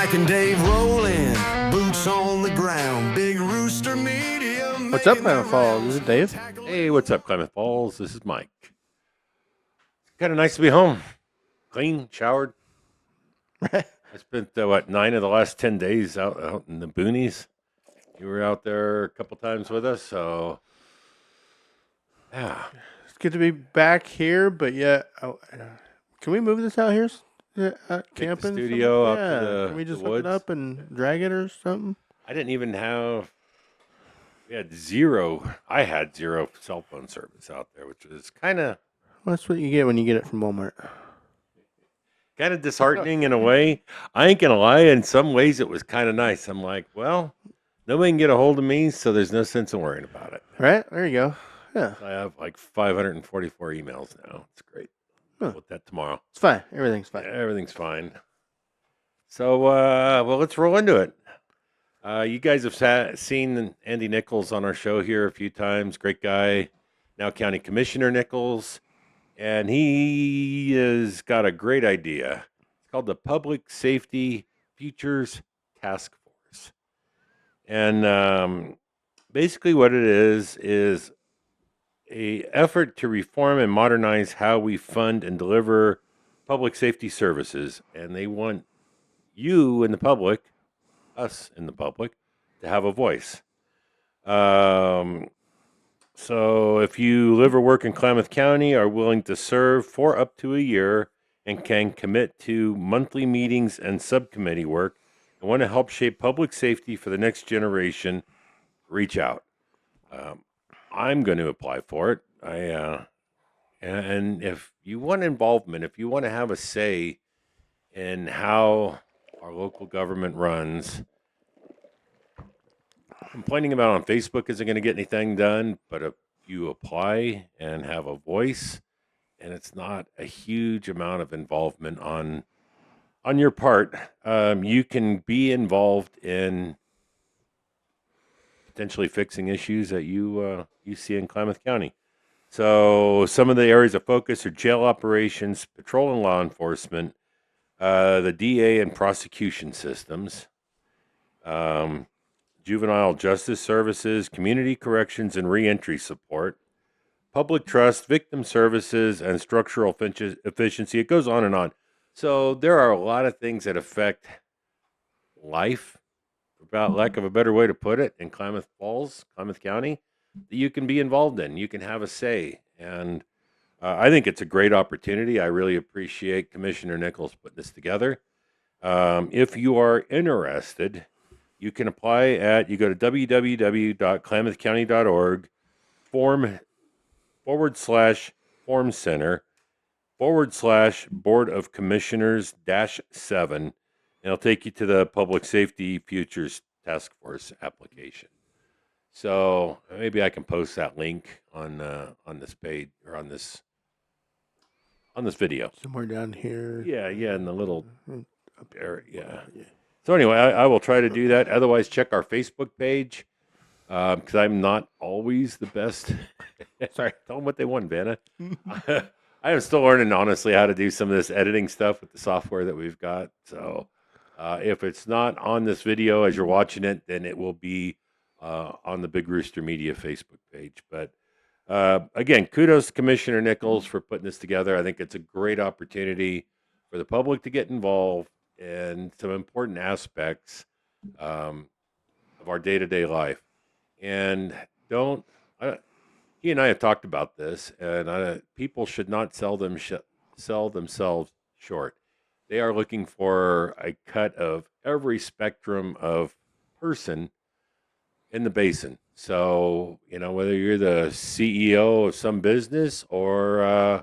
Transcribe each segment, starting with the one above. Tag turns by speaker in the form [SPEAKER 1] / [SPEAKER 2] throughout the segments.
[SPEAKER 1] Jack and Dave rolling, boots on the ground, big rooster media.
[SPEAKER 2] What's up, Klamath Falls? This is Dave.
[SPEAKER 3] Hey, what's up, Klamath Falls? This is Mike. Kind of nice to be home. Clean, showered. I spent, 9 of the last 10 days out in the boonies. You were out there a couple times with us, so yeah.
[SPEAKER 2] It's good to be back here, but yeah, can we move this out here? Camping?
[SPEAKER 3] studio out to the
[SPEAKER 2] Can we just
[SPEAKER 3] the
[SPEAKER 2] hook it
[SPEAKER 3] woods?
[SPEAKER 2] up and drag it or something?
[SPEAKER 3] I didn't even have. We had zero. I had zero cell phone service out there, which was kind of
[SPEAKER 2] Well, that's what you get when you get it from Walmart.
[SPEAKER 3] disheartening in a way. I ain't gonna lie. In some ways, it was kind of nice. I'm like, well, nobody can get a hold of me, so there's no sense in worrying about it.
[SPEAKER 2] Right? There you go. Yeah.
[SPEAKER 3] I have like 544 emails now. It's great.
[SPEAKER 2] Huh.
[SPEAKER 3] With that tomorrow.
[SPEAKER 2] It's fine. Everything's fine.
[SPEAKER 3] Everything's fine. So, well, let's roll into it. You guys have seen Andy Nichols on our show here a few times. Great guy. Now County Commissioner Nichols. And he has got a great idea. It's called the Public Safety Futures Task Force. And basically what it is a effort to reform and modernize how we fund and deliver public safety services. And they want you in the public, us in the public, to have a voice. So if you live or work in Klamath County, are willing to serve for up to a year, and can commit to monthly meetings and subcommittee work, and want to help shape public safety for the next generation, reach out. I'm going to apply for it. And if you want involvement, if you want to have a say in how our local government runs, complaining about on Facebook isn't going to get anything done. But if you apply and have a voice, and it's not a huge amount of involvement on your part, you can be involved in potentially fixing issues that you see in Klamath County. So some of the areas of focus are jail operations, patrol and law enforcement, the DA and prosecution systems, juvenile justice services, community corrections and reentry support, public trust, victim services, and structural efficiency. It goes on and on. So there are a lot of things that affect life, about lack of a better way to put it, in Klamath Falls, Klamath County, that you can be involved in. You can have a say. And I think it's a great opportunity. I really appreciate Commissioner Nichols putting this together. If you are interested, you can apply you go to www.klamathcounty.org /form center /board of commissioners -7, and it'll take you to the Public Safety Futures Task Force application. So maybe I can post that link on this page or on this video.
[SPEAKER 2] Somewhere down here.
[SPEAKER 3] Yeah, in the little area. Yeah. So anyway, I will try to do that. Otherwise, check our Facebook page, because I'm not always the best. Sorry, tell them what they want, Vanna. I am still learning, honestly, how to do some of this editing stuff with the software that we've got. So if it's not on this video as you're watching it, then it will be on the Big Rooster Media Facebook page. But again, kudos to Commissioner Nichols for putting this together. I think it's a great opportunity for the public to get involved in some important aspects of our day-to-day life. And he and I have talked about this, and people should not sell themselves short. They are looking for a cut of every spectrum of person in the basin. So, whether you're the CEO of some business or, I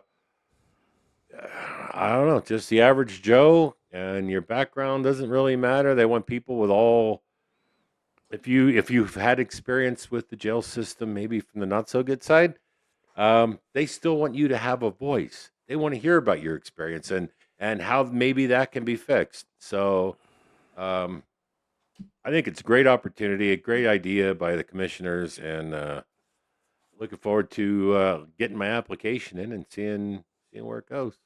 [SPEAKER 3] don't know, just the average Joe, and your background doesn't really matter. They want people with all, if you've had experience with the jail system, maybe from the not so good side, they still want you to have a voice. They want to hear about your experience and how maybe that can be fixed. So, I think it's a great opportunity, a great idea by the commissioners, and looking forward to getting my application in and seeing where it goes.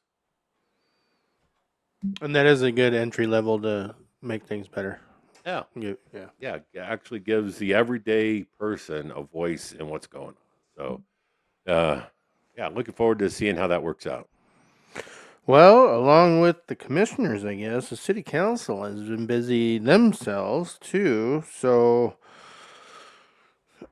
[SPEAKER 2] And that is a good entry level to make things better.
[SPEAKER 3] Yeah.
[SPEAKER 2] Yeah.
[SPEAKER 3] Yeah. It actually gives the everyday person a voice in what's going on. So, yeah, looking forward to seeing how that works out.
[SPEAKER 2] Well, along with the commissioners, I guess, the city council has been busy themselves too. So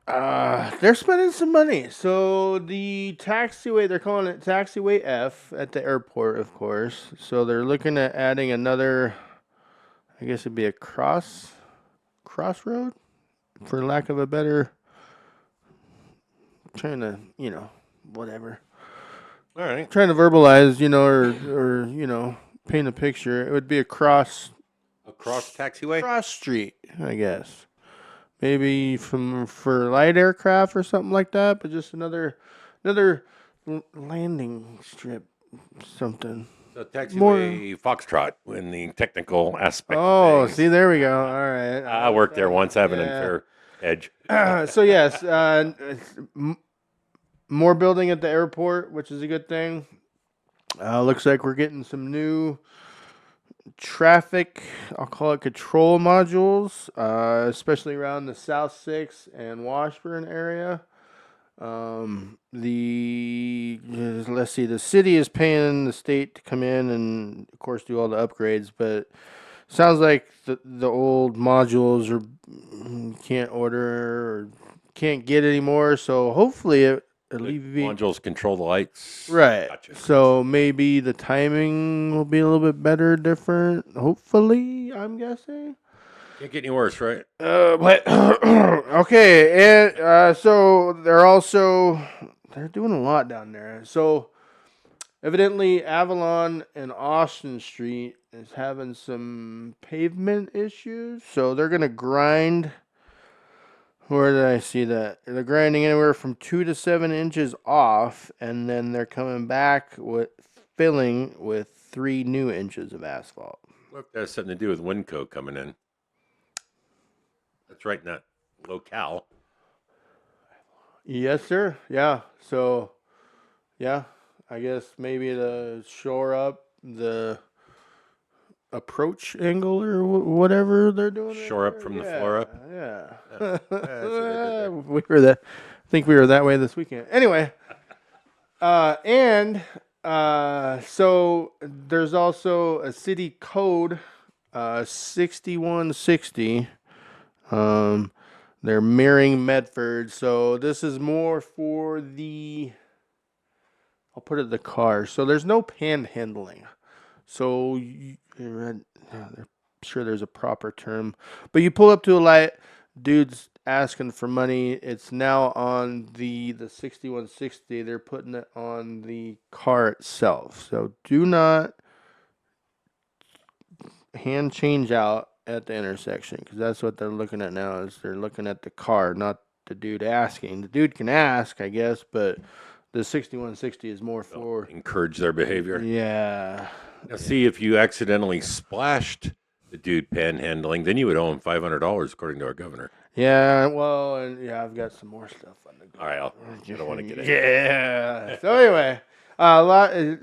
[SPEAKER 2] they're spending some money. So the taxiway, they're calling it Taxiway F at the airport, of course. So they're looking at adding another, I guess it'd be a crossroad, for lack of a better, trying to, whatever.
[SPEAKER 3] All right.
[SPEAKER 2] Trying to verbalize, or paint a picture. It would be a cross
[SPEAKER 3] Taxiway?
[SPEAKER 2] street, I guess. Maybe for light aircraft or something like that, but just another landing strip, something.
[SPEAKER 3] So Taxiway Foxtrot in the technical aspect
[SPEAKER 2] Oh,
[SPEAKER 3] of things.
[SPEAKER 2] see, there we go. All right.
[SPEAKER 3] I worked there once. I have an unfair edge.
[SPEAKER 2] So yes, more building at the airport, which is a good thing. Looks like we're getting some new traffic, I'll call it control modules, especially around the South 6 and Washburn area. Let's see, the city is paying the state to come in and, of course, do all the upgrades, but sounds like the old modules can't order or can't get anymore, so hopefully it alleviates.
[SPEAKER 3] Modules control the lights.
[SPEAKER 2] Right.
[SPEAKER 3] Gotcha.
[SPEAKER 2] So maybe the timing will be a little bit better, different. Hopefully, I'm guessing.
[SPEAKER 3] Can't get any worse, right?
[SPEAKER 2] But okay, and so they're doing a lot down there. So evidently, Avalon and Austin Street is having some pavement issues. So they're gonna grind. Where did I see that? They're grinding anywhere from 2 to 7 inches off, and then they're coming back with filling with 3 new inches of asphalt.
[SPEAKER 3] What if that has something to do with Winco coming in? That's right in that locale.
[SPEAKER 2] Yes, sir. Yeah. So, yeah, I guess maybe to shore up the approach angle or whatever they're doing.
[SPEAKER 3] Shore up from the floor up.
[SPEAKER 2] Yeah.
[SPEAKER 3] That's what I did
[SPEAKER 2] we were that. I think we were that way this weekend. Anyway, so there's also a city code, 6160. They're mirroring Medford, so this is more for I'll put it the car. So there's no panhandling. So I'm sure there's a proper term, but you pull up to a light, dude's asking for money. It's now on the 6160. They're putting it on the car itself. So do not hand change out at the intersection, because that's what they're looking at now. Is they're looking at the car, not the dude asking. The dude can ask, I guess, but the 6160 is more for
[SPEAKER 3] encourage their behavior.
[SPEAKER 2] Yeah.
[SPEAKER 3] Now, see, if you accidentally splashed the dude panhandling, then you would owe him $500, according to our governor.
[SPEAKER 2] Yeah, well, and yeah, I've got some more stuff on the go.
[SPEAKER 3] All right, I don't want to get it.
[SPEAKER 2] Yeah. So anyway,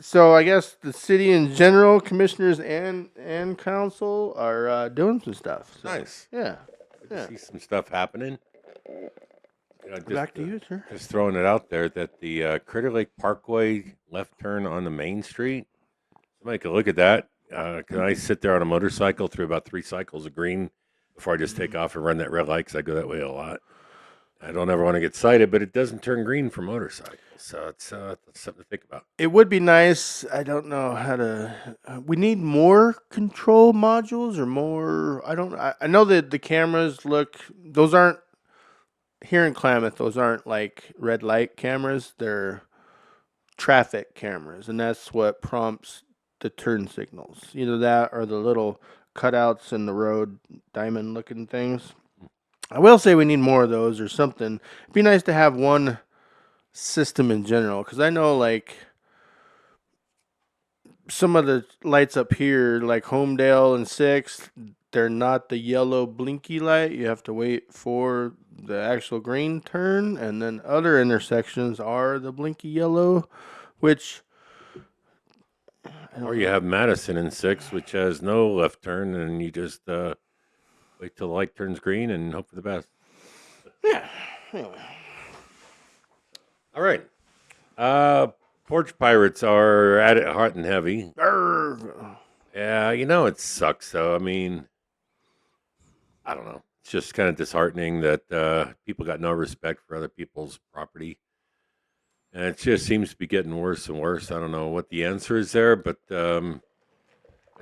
[SPEAKER 2] so I guess the city in general, commissioners and council are doing some stuff. So,
[SPEAKER 3] Nice.
[SPEAKER 2] Yeah.
[SPEAKER 3] I see some stuff happening.
[SPEAKER 2] Back to you, sir.
[SPEAKER 3] Just throwing it out there that the Crater Lake Parkway left turn on the main street. Somebody could look at that. Can I sit there on a motorcycle through about 3 cycles of green before I just take off and run that red light? Because I go that way a lot. I don't ever want to get cited, but it doesn't turn green for motorcycles. So it's something to think about.
[SPEAKER 2] It would be nice. I don't know how to. We need more control modules or more. I know that the cameras look. Those aren't here in Klamath. Those aren't like red light cameras. They're traffic cameras, and that's what prompts the turn signals. Either that or the little cutouts in the road, diamond looking things. I will say we need more of those or something. It'd be nice to have one system in general, because I know like some of the lights up here, like Homedale and 6th, they're not the yellow blinky light. You have to wait for the actual green turn, and then other intersections are the blinky yellow, which
[SPEAKER 3] Or you have Madison in 6, which has no left turn, and you just wait till the light turns green and hope for the best.
[SPEAKER 2] Yeah. Anyway.
[SPEAKER 3] All right. Porch pirates are at it hot and heavy.
[SPEAKER 2] Arrgh.
[SPEAKER 3] Yeah, it sucks, though. I mean, I don't know. It's just kind of disheartening that people got no respect for other people's property. And it just seems to be getting worse and worse. I don't know what the answer is there, but I've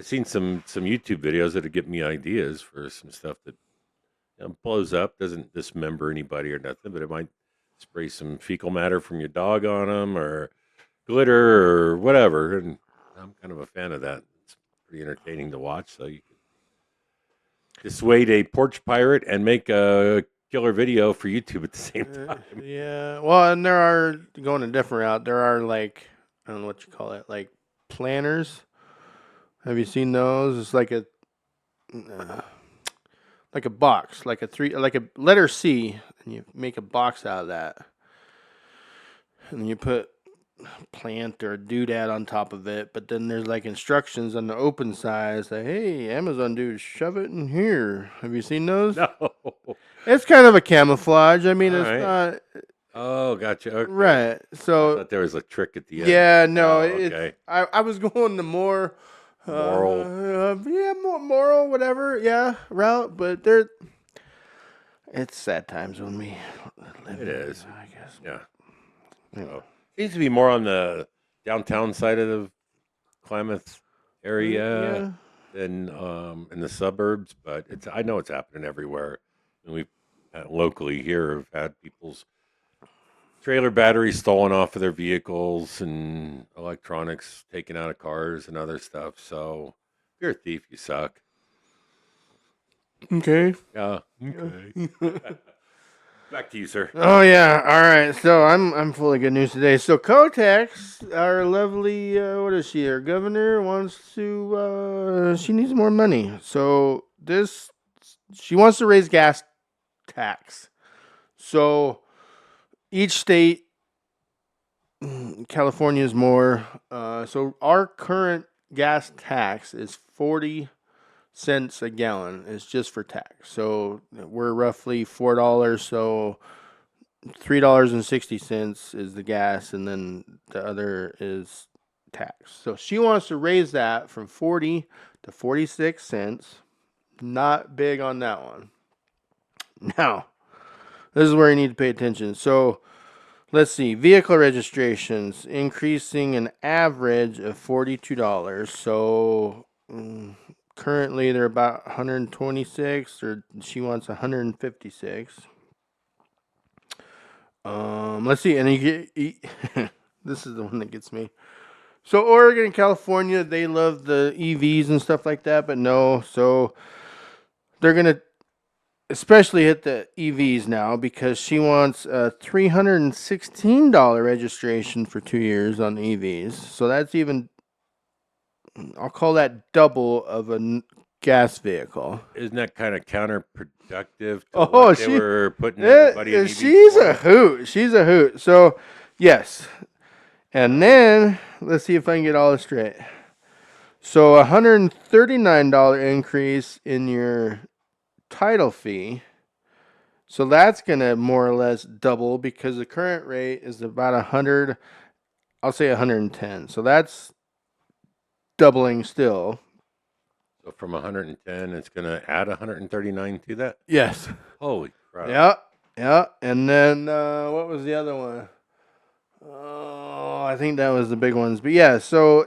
[SPEAKER 3] seen some YouTube videos that have given me ideas for some stuff that blows up, doesn't dismember anybody or nothing, but it might spray some fecal matter from your dog on them or glitter or whatever. And I'm kind of a fan of that. It's pretty entertaining to watch. So you can dissuade a porch pirate and make a killer video for YouTube at the same time.
[SPEAKER 2] Yeah. Well, and there are, going a different route, there are like, I don't know what you call it, like planners. Have you seen those? It's like a box, like a letter C, and you make a box out of that. And then you put plant or a doodad on top of it, but then there's like instructions on the open side, say, hey, Amazon dude, shove it in here. Have you seen those?
[SPEAKER 3] No.
[SPEAKER 2] It's kind of a camouflage. I mean,
[SPEAKER 3] All
[SPEAKER 2] it's
[SPEAKER 3] right.
[SPEAKER 2] not
[SPEAKER 3] Oh, gotcha. Okay.
[SPEAKER 2] right.
[SPEAKER 3] I
[SPEAKER 2] So
[SPEAKER 3] thought there was a trick at the end.
[SPEAKER 2] yeah, no,
[SPEAKER 3] Oh, okay.
[SPEAKER 2] I was going the more
[SPEAKER 3] Moral.
[SPEAKER 2] more moral, whatever, route, but it's sad times when we live.
[SPEAKER 3] It is.
[SPEAKER 2] I guess.
[SPEAKER 3] Yeah.
[SPEAKER 2] Anyway.
[SPEAKER 3] Seems to be more on the downtown side of the Klamath area than in the suburbs, but I know it's happening everywhere. And we've locally here have had people's trailer batteries stolen off of their vehicles and electronics taken out of cars and other stuff. So if you're a thief, you suck.
[SPEAKER 2] Okay.
[SPEAKER 3] Yeah. Okay. Back to you, sir.
[SPEAKER 2] Oh yeah. All right. So I'm full of good news today. So Kotex, our lovely what is she? Our governor wants to. She needs more money. So she wants to raise gas tax. So each state, California is more. So our current gas tax is 40 cents a gallon. It's just for tax. So we're roughly $4. So $3.60 is the gas, and then the other is tax. So she wants to raise that from 40 to 46 cents. Not big on that one. Now, this is where you need to pay attention. So let's see. Vehicle registrations increasing an average of $42. So currently they're about 126, or she wants 156. Let's see. And you get this is the one that gets me. So Oregon and California, they love the EVs and stuff like that, but no. So they're gonna especially hit the EVs now because she wants a $316 registration for 2 years on the EVs. So that's even, I'll call that double of a gas vehicle.
[SPEAKER 3] Isn't that kind of counterproductive to
[SPEAKER 2] Oh,
[SPEAKER 3] what they were putting everybody in EVs
[SPEAKER 2] she's
[SPEAKER 3] for?
[SPEAKER 2] a hoot. She's a hoot. So, yes. And then, let's see if I can get all this straight. So, a $139 increase in your title fee. So, that's going to more or less double because the current rate is about 100. I'll say 110. So, that's doubling still.
[SPEAKER 3] So from 110, it's going to add 139 to that?
[SPEAKER 2] Yes.
[SPEAKER 3] Holy crap.
[SPEAKER 2] Yeah. And then, what was the other one? Oh, I think that was the big ones. But yeah, so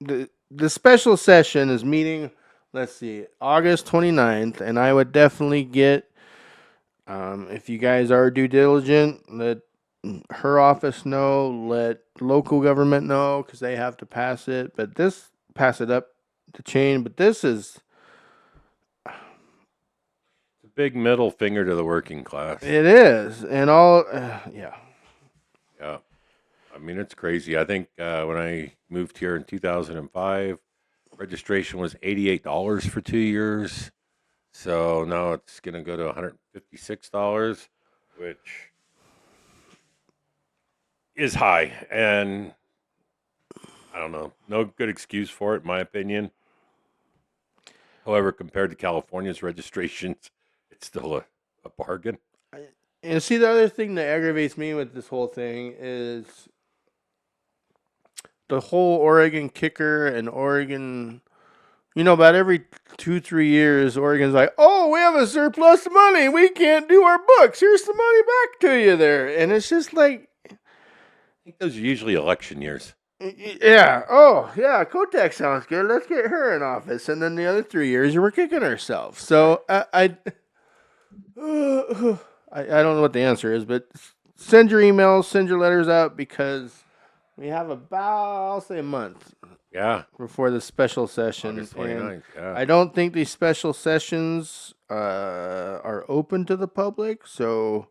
[SPEAKER 2] the special session is meeting, let's see, August 29th. And I would definitely get, if you guys are due diligent, let her office know, let local government know, because they have to pass it. But pass it up the chain. But this is
[SPEAKER 3] It's a big middle finger to the working class.
[SPEAKER 2] it is. And all, yeah.
[SPEAKER 3] Yeah. I mean, it's crazy. I think when I moved here in 2005, registration was $88 for 2 years. So now it's going to go to $156, which is high. And I don't know. No good excuse for it, in my opinion. However, compared to California's registrations, it's still a bargain.
[SPEAKER 2] And see, the other thing that aggravates me with this whole thing is the whole Oregon kicker and Oregon. About every 2-3 years, Oregon's like, "Oh, we have a surplus of money. We can't do our books. Here's some money back to you there." And it's just like,
[SPEAKER 3] I think those are usually election years.
[SPEAKER 2] yeah, oh yeah, Kotek sounds good. Let's get her in office. And then the other 3 years, we're kicking ourselves. So I don't know what the answer is, but send your emails, send your letters out because we have about, I'll say, a month.
[SPEAKER 3] Yeah.
[SPEAKER 2] Before the special session.
[SPEAKER 3] August 29th, yeah.
[SPEAKER 2] I don't think these special sessions are open to the public, so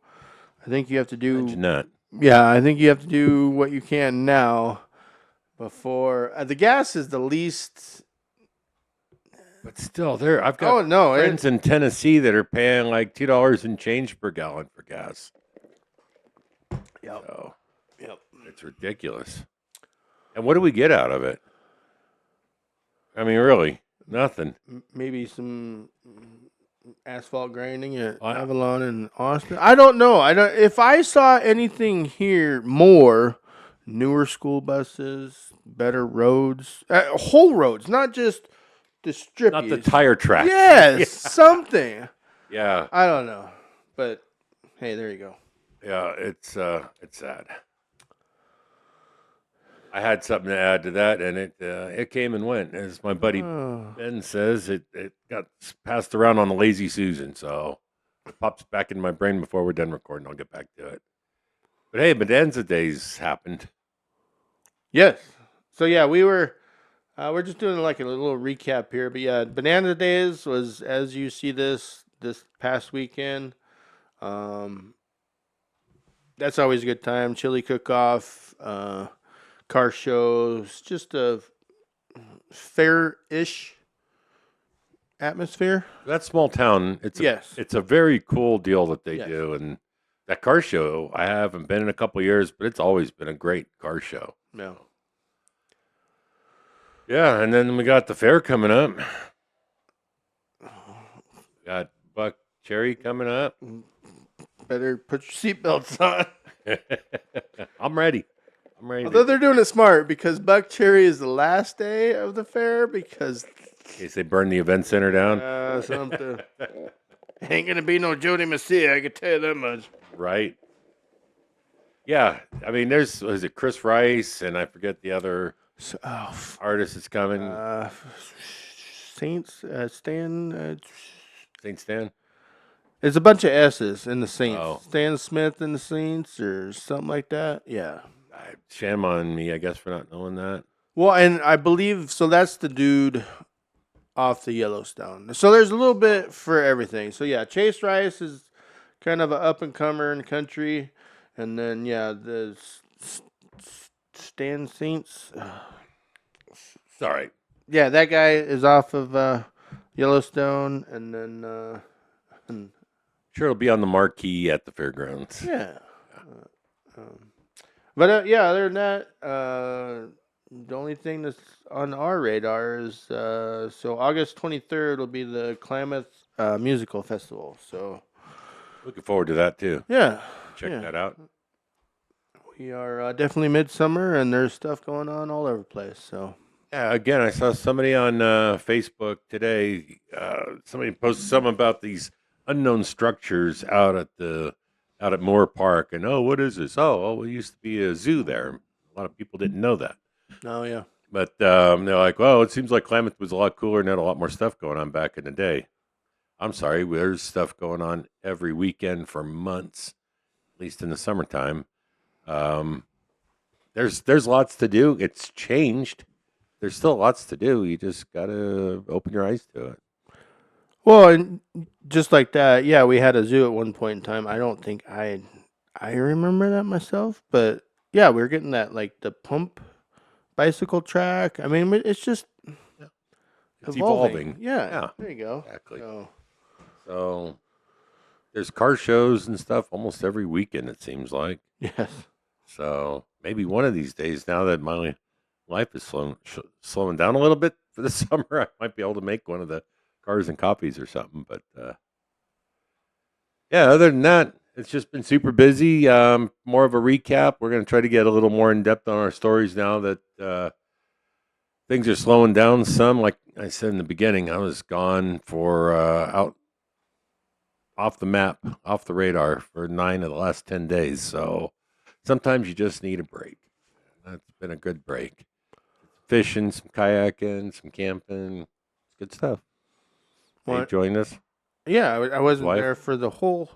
[SPEAKER 2] I think you have to do.
[SPEAKER 3] Imagine that.
[SPEAKER 2] Yeah, I think you have to do what you can now before the gas is the least.
[SPEAKER 3] But still, I've got friends in Tennessee that are paying like $2 and change per gallon for gas.
[SPEAKER 2] Yep.
[SPEAKER 3] So,
[SPEAKER 2] Yep.
[SPEAKER 3] it's ridiculous. And what do we get out of it? I mean, really, nothing.
[SPEAKER 2] Maybe some asphalt grinding at Avalon and Austin. I don't know. If I saw anything here more, newer school buses, better roads, whole roads, not just the strip.
[SPEAKER 3] Not the tire track.
[SPEAKER 2] Yes, something.
[SPEAKER 3] Yeah.
[SPEAKER 2] I don't know, but hey, there you go.
[SPEAKER 3] Yeah, it's sad. I had something to add to that, and it came and went. As my buddy Ben says, it got passed around on the Lazy Susan, so it pops back in my brain before we're done recording. I'll get back to it. But hey, Bonanza Days happened.
[SPEAKER 2] Yes. So yeah, we're just doing like a little recap here, but yeah, Bonanza Days was, as you see this past weekend. That's always a good time. Chili cook-off. Car shows, just a fair-ish atmosphere.
[SPEAKER 3] That small town, it's a very cool deal that they do, and that car show, I haven't been in a couple of years, but it's always been a great car show.
[SPEAKER 2] No.
[SPEAKER 3] Yeah, and then we got the fair coming up. Got Buck Cherry coming up.
[SPEAKER 2] Better put your seatbelts on.
[SPEAKER 3] I'm ready.
[SPEAKER 2] Although they're doing it smart because Buck Cherry is the last day of the fair because
[SPEAKER 3] in case they burn the event center down.
[SPEAKER 2] Something. Ain't gonna be no Jody Messia, I can tell you that much.
[SPEAKER 3] Right. Yeah, I mean, is it Chris Rice and I forget the other artist that's coming.
[SPEAKER 2] Saints Stan.
[SPEAKER 3] Saint Stan.
[SPEAKER 2] There's a bunch of S's in the Saints.
[SPEAKER 3] Oh.
[SPEAKER 2] Stan Smith in the Saints or something like that. Yeah.
[SPEAKER 3] Shame on me, I guess, for not knowing that.
[SPEAKER 2] Well, and I believe so. That's the dude off the Yellowstone. So there's a little bit for everything. So yeah, Chase Rice is kind of an up and comer in country, and then the Stan Saints.
[SPEAKER 3] Sorry.
[SPEAKER 2] Yeah, that guy is off of Yellowstone, and then
[SPEAKER 3] sure it'll be on the marquee at the fairgrounds.
[SPEAKER 2] Yeah. But other than that, the only thing that's on our radar is so August 23rd will be the Klamath Musical Festival. So
[SPEAKER 3] looking forward to that too.
[SPEAKER 2] Yeah.
[SPEAKER 3] Check that out.
[SPEAKER 2] We are definitely midsummer, and there's stuff going on all over the place. So
[SPEAKER 3] yeah, again, I saw somebody on Facebook today. Somebody posted something about these unknown structures out at Moore Park, and what is this? Oh, it used to be a zoo there. A lot of people didn't know that.
[SPEAKER 2] Oh yeah.
[SPEAKER 3] But they're like, well, it seems like Klamath was a lot cooler and had a lot more stuff going on back in the day. I'm sorry, there's stuff going on every weekend for months, at least in the summertime. There's lots to do. It's changed. There's still lots to do. You just gotta open your eyes to it.
[SPEAKER 2] Well, and just like that, yeah, we had a zoo at one point in time. I don't think I remember that myself, but yeah, we were getting that like the pump bicycle track. I mean, it's just
[SPEAKER 3] it's evolving.
[SPEAKER 2] Yeah, there you go.
[SPEAKER 3] Exactly. So there's car shows and stuff almost every weekend. It seems like.
[SPEAKER 2] Yes.
[SPEAKER 3] So maybe one of these days, now that my life is slowing down a little bit for the summer. I might be able to make one of the cars and copies or something. But yeah, other than that, it's just been super busy. More of a recap. We're going to try to get a little more in depth on our stories now that things are slowing down some. Like I said in the beginning, I was gone for out off the map, off the radar for 9 of the last 10 days. So sometimes you just need a break. That's been a good break. Fishing, some kayaking, some camping. It's good stuff. Are you
[SPEAKER 2] What?
[SPEAKER 3] enjoying this?
[SPEAKER 2] Yeah, I wasn't
[SPEAKER 3] Wife?
[SPEAKER 2] there for the whole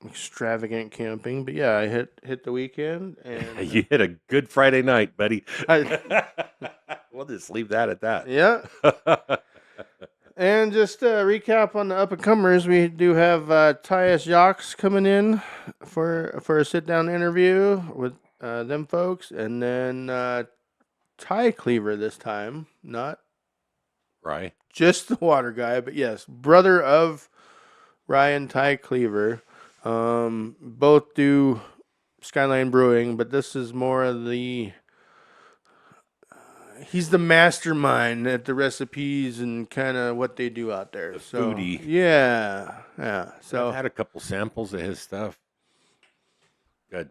[SPEAKER 2] extravagant camping, but yeah, I hit the weekend and
[SPEAKER 3] You hit a good Friday night, buddy.
[SPEAKER 2] I,
[SPEAKER 3] We'll just leave that at that.
[SPEAKER 2] yeah. And just a recap on the up and comers, we do have Tyus Jacques coming in for a sit down interview with them folks, and then Ty Cleaver this time, not
[SPEAKER 3] Right.
[SPEAKER 2] just the water guy, but yes, brother of Ryan Ty Cleaver. Both do Skyline Brewing, but this is more of the he's the mastermind at the recipes and kind of what they do out there.
[SPEAKER 3] The
[SPEAKER 2] So
[SPEAKER 3] foodie.
[SPEAKER 2] yeah. So
[SPEAKER 3] I've had a couple samples of his stuff. Good.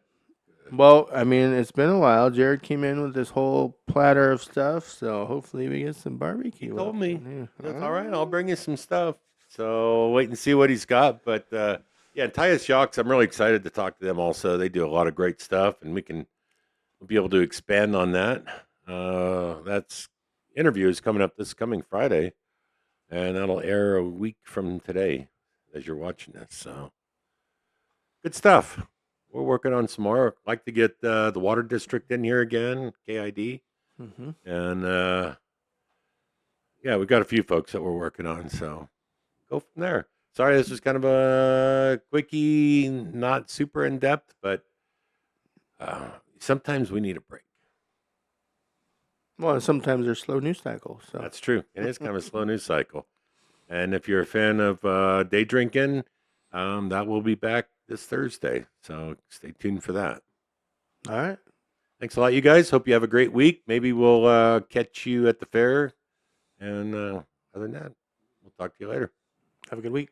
[SPEAKER 2] well, I mean, it's been a while. Jared came in with this whole platter of stuff, so hopefully we get some barbecue.
[SPEAKER 3] He told me.
[SPEAKER 2] Yeah.
[SPEAKER 3] That's all right. I'll bring you some stuff. So wait and see what he's got. But yeah, Tyus Jacques, I'm really excited to talk to them also. They do a lot of great stuff, and we'll be able to expand on that. That's interview is coming up this coming Friday, and that'll air a week from today as you're watching this. So good stuff. We're working on some more. I'd like to get the Water District in here again, KID.
[SPEAKER 2] Mm-hmm.
[SPEAKER 3] And yeah, we've got a few folks that we're working on. So go from there. Sorry, this was kind of a quickie, not super in depth, but sometimes we need a break.
[SPEAKER 2] Well, sometimes there's slow news cycles. So
[SPEAKER 3] That's true. It is kind of a slow news cycle. And if you're a fan of day drinking, that will be back this Thursday. So stay tuned for that.
[SPEAKER 2] all right.
[SPEAKER 3] Thanks a lot, you guys. Hope you have a great week. Maybe we'll catch you at the fair. And other than that, we'll talk to you later.
[SPEAKER 2] Have a good week.